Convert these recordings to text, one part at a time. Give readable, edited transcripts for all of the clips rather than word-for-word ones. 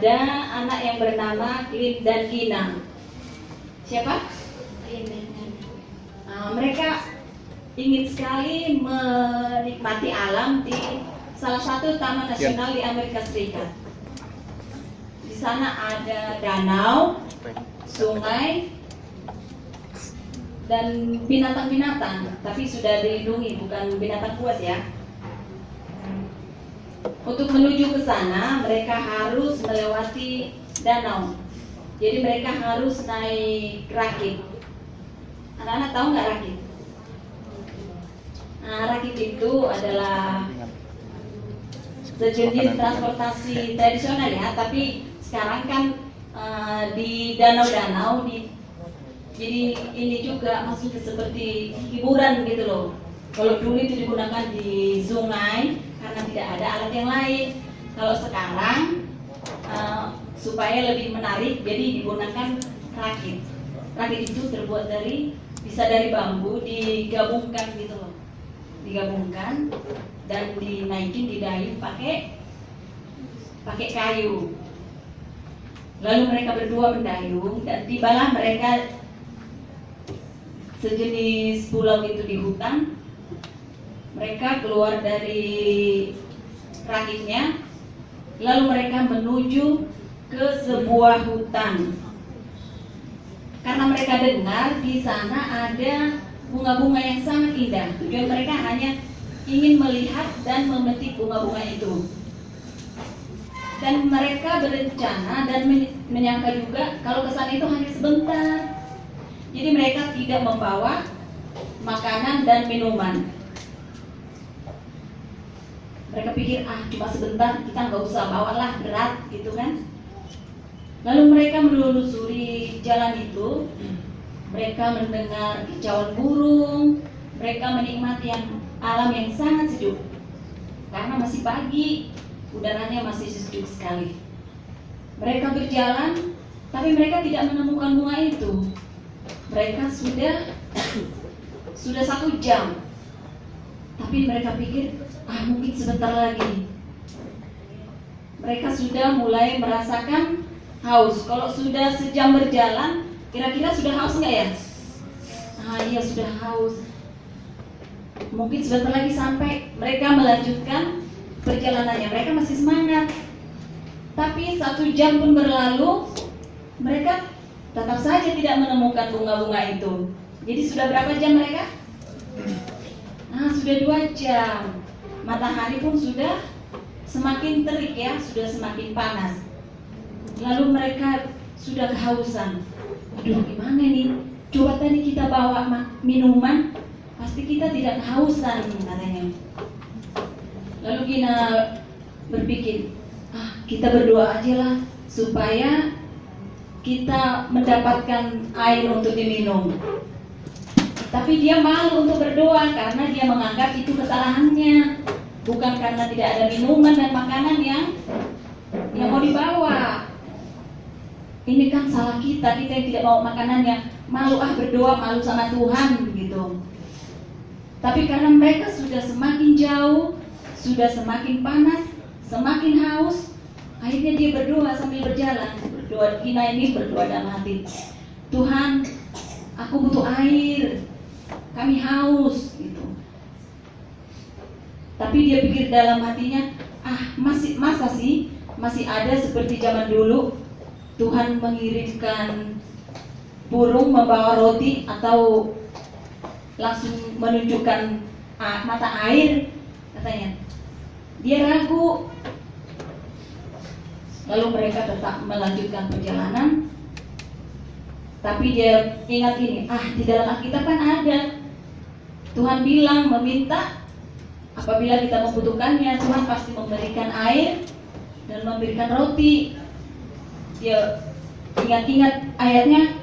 ada anak yang bernama Clint dan Gina. Siapa? Clint dan Gina. Mereka ingin sekali menikmati alam di salah satu taman nasional di Amerika Serikat. Di sana ada danau, sungai, dan binatang-binatang, tapi sudah dilindungi, bukan binatang buas ya. Untuk menuju ke sana, mereka harus melewati danau. Jadi mereka harus naik rakit. Anak-anak tahu nggak rakit? Nah, rakit itu adalah sejenis transportasi tradisional ya, tapi sekarang kan di danau-danau jadi ini juga masuk seperti hiburan gitu loh. Kalau dulu itu digunakan di sungai karena tidak ada alat yang lain. Kalau sekarang supaya lebih menarik, jadi digunakan rakit. Rakit itu terbuat bisa dari bambu, digabungkan gitu loh. Digabungkan dan dinaikin, didayung pakai kayu. Lalu mereka berdua mendayung dan tibalah mereka sejenis pulau itu di hutan. Mereka keluar dari rakitnya, lalu mereka menuju ke sebuah hutan. Karena mereka dengar di sana ada bunga-bunga yang sangat indah. Tujuan mereka hanya ingin melihat dan memetik bunga-bunga itu. Dan mereka berencana dan menyangka juga kalau ke sana itu hanya sebentar. Jadi mereka tidak membawa makanan dan minuman. Mereka pikir cuma sebentar, kita nggak usah bawalah berat gitu kan. Lalu mereka menelusuri jalan itu. Mereka mendengar kicauan burung. Mereka menikmati alam yang sangat sejuk. Karena masih pagi, udaranya masih sejuk sekali. Mereka berjalan, tapi mereka tidak menemukan bunga itu. Mereka sudah 1 jam, tapi mereka pikir mungkin sebentar lagi. Mereka sudah mulai merasakan haus. Kalau sudah sejam berjalan, kira-kira sudah haus nggak ya? Iya sudah haus. Mungkin sebentar lagi sampai. Mereka melanjutkan perjalanannya. Mereka masih semangat. Tapi 1 jam pun berlalu, mereka tetap saja tidak menemukan bunga-bunga itu. Jadi sudah berapa jam mereka? Sudah 2 jam. Matahari pun sudah semakin terik ya, sudah semakin panas. Lalu mereka sudah kehausan. Aduh, gimana nih? Coba tadi kita bawa minuman, pasti kita tidak kehausan katanya. Lalu Gina berpikir, kita berdoa aja lah supaya kita mendapatkan air untuk diminum. Tapi dia malu untuk berdoa karena dia menganggap itu kesalahannya, bukan karena tidak ada minuman dan makanan yang mau dibawa. Ini kan salah kita yang tidak bawa makanan, yang malu berdoa, malu sama Tuhan gitu. Tapi karena mereka sudah semakin jauh, sudah semakin panas, semakin haus, akhirnya dia berdoa sambil berjalan. Gina ini berdoa dalam hati, Tuhan, aku butuh air, kami haus gitu. Tapi dia pikir dalam hatinya, masa sih masih ada seperti zaman dulu Tuhan mengirimkan burung membawa roti atau langsung menunjukkan mata air katanya. Dia ragu. Lalu mereka tetap melanjutkan perjalanan. Tapi dia ingat ini, di dalam Alkitab kan ada Tuhan bilang meminta apabila kita membutuhkannya, Tuhan pasti memberikan air dan memberikan roti. Dia ingat-ingat ayatnya,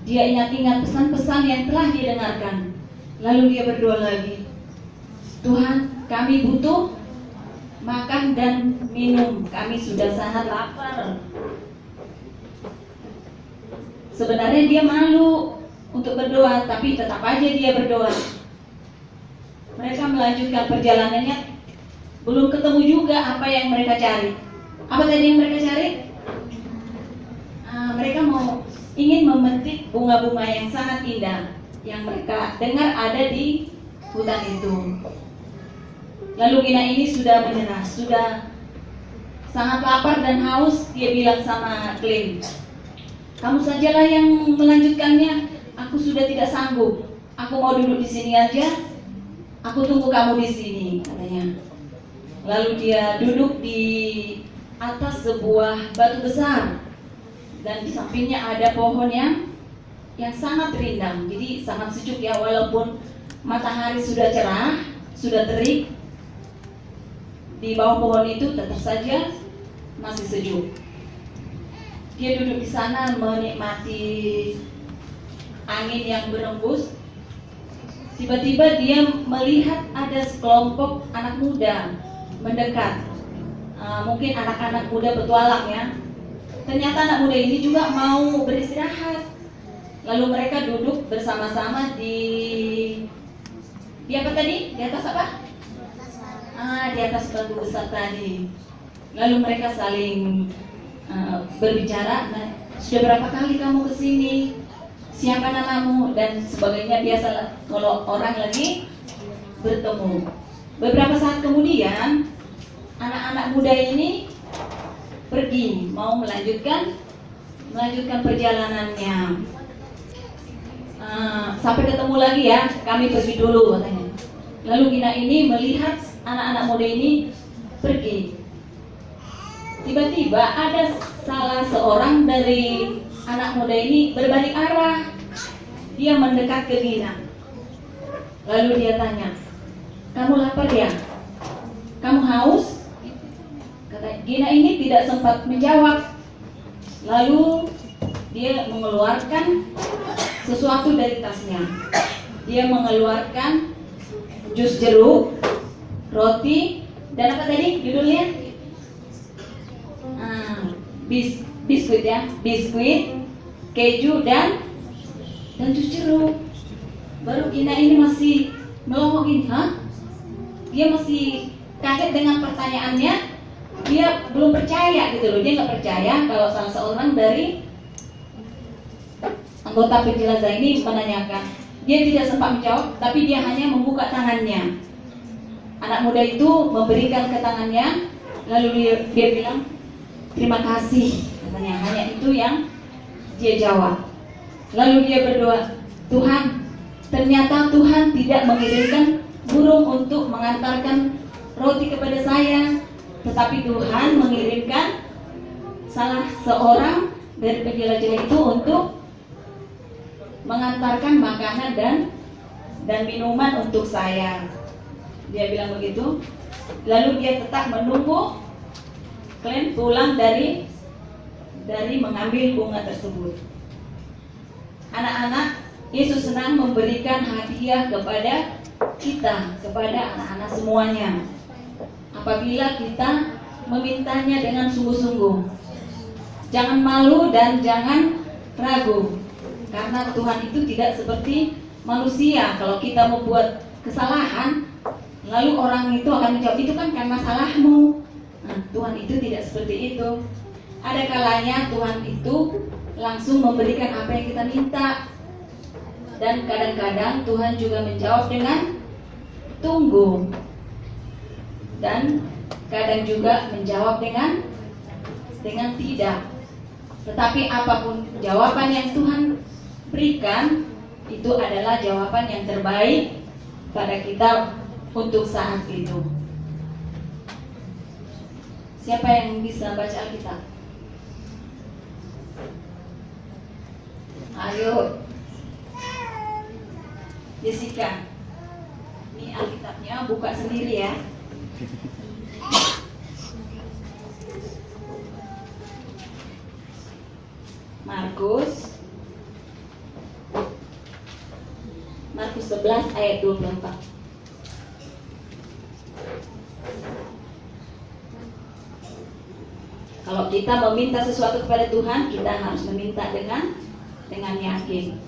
dia ingat-ingat pesan-pesan yang telah dia dengarkan. Lalu dia berdoa lagi, Tuhan, kami butuh makan dan minum, kami sudah sangat lapar. Sebenarnya dia malu untuk berdoa, tapi tetap aja dia berdoa. Mereka melanjutkan perjalanannya, belum ketemu juga apa yang mereka cari. Apa tadi yang mereka cari? bunga-bunga yang sangat indah yang mereka dengar ada di hutan itu. Lalu Gina ini sudah menyerah, sudah sangat lapar dan haus. Dia bilang sama Glenn, kamu sajalah yang melanjutkannya, aku sudah tidak sanggup. Aku mau duduk di sini aja, aku tunggu kamu di sini, katanya. Lalu dia duduk di atas sebuah batu besar, dan di sampingnya ada pohon yang sangat rindang, jadi sangat sejuk ya, walaupun matahari sudah cerah, sudah terik. Di bawah pohon itu tetap saja masih sejuk. Dia duduk di sana menikmati angin yang berembus. Tiba-tiba dia melihat ada sekelompok anak muda mendekat. Mungkin anak-anak muda petualang ya. Ternyata anak muda ini juga mau beristirahat. Lalu mereka duduk bersama-sama di apa tadi? Di atas apa? Di atas batu besar tadi. Lalu mereka saling berbicara. Nah, sudah berapa kali kamu kesini? Siapa namamu? Dan sebagainya. Biasa kalau orang lagi bertemu. Beberapa saat kemudian anak-anak muda ini pergi, mau melanjutkan perjalanannya. Sampai ketemu lagi ya, kami pergi dulu, katanya. Lalu Gina ini melihat anak-anak muda ini pergi. Tiba-tiba ada salah seorang dari anak muda ini berbalik arah. Dia mendekat ke Gina. Lalu dia tanya, kamu lapar ya? Kamu haus? Kata Gina ini tidak sempat menjawab. Lalu dia mengeluarkan sesuatu dari tasnya. Dia mengeluarkan jus jeruk, roti, dan apa tadi judulnya? Biskuit ya, biskuit, keju dan jus jeruk. Baru Gina ini masih melongo gini, dia masih kaget dengan pertanyaannya. Dia belum percaya gitu loh, dia nggak percaya kalau salah seorang dari anggota penjelajah ini menanyakan. Dia tidak sempat menjawab, tapi dia hanya membuka tangannya. Anak muda itu memberikan ke tangannya, lalu dia bilang, terima kasih, katanya. Hanya itu yang dia jawab. Lalu dia berdoa, Tuhan, ternyata Tuhan tidak mengirimkan burung untuk mengantarkan roti kepada saya, tetapi Tuhan mengirimkan salah seorang dari penjelajah itu untuk mengantarkan makanan dan minuman untuk saya. Dia bilang begitu. Lalu dia tetap menunggu Glenn pulang dari mengambil bunga tersebut. Anak-anak, Yesus senang memberikan hadiah kepada kita, kepada anak-anak semuanya, apabila kita memintanya dengan sungguh-sungguh. Jangan malu dan jangan ragu, karena Tuhan itu tidak seperti manusia. Kalau kita membuat kesalahan, lalu orang itu akan menjawab, itu kan karena salahmu. Nah, Tuhan itu tidak seperti itu. Ada kalanya Tuhan itu langsung memberikan apa yang kita minta. Dan kadang-kadang Tuhan juga menjawab dengan tunggu. Dan kadang juga menjawab dengan tidak. Tetapi apapun jawaban yang Tuhan berikan, itu adalah jawaban yang terbaik pada kita untuk saat itu. Siapa yang bisa baca Alkitab? Ayo, Jessica. Ini Alkitabnya, buka sendiri ya. Markus 11 ayat 24. Kalau kita meminta sesuatu kepada Tuhan, kita harus meminta dengan yakin.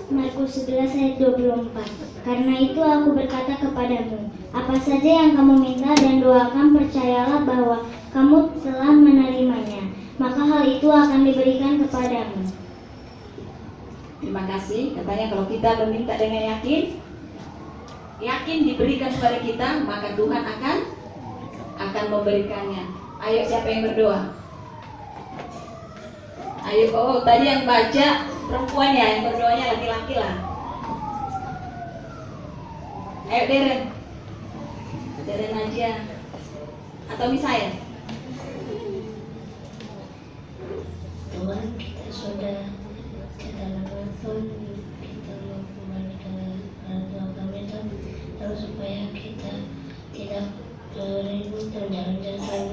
Markus 11 ayat 24. Karena itu aku berkata kepadamu, apa saja yang kamu minta dan doakan, percayalah bahwa kamu telah menerimanya, maka hal itu akan diberikan kepadamu. Terima kasih. Katanya kalau kita meminta dengan yakin diberikan kepada kita, maka Tuhan akan memberikannya. Ayo, siapa yang berdoa? Ayo, oh tadi yang baca perempuan ya, yang berdoanya laki-laki lah. Ayo Deren aja. Atau Misael. Tuhan, kita sudah dalam waktu kita mau kembali ke orang tua kami dan supaya kita tidak beribut dan jalan-jalan.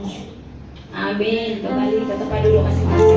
Amin. Kembali ke tempat dulu masing-masing.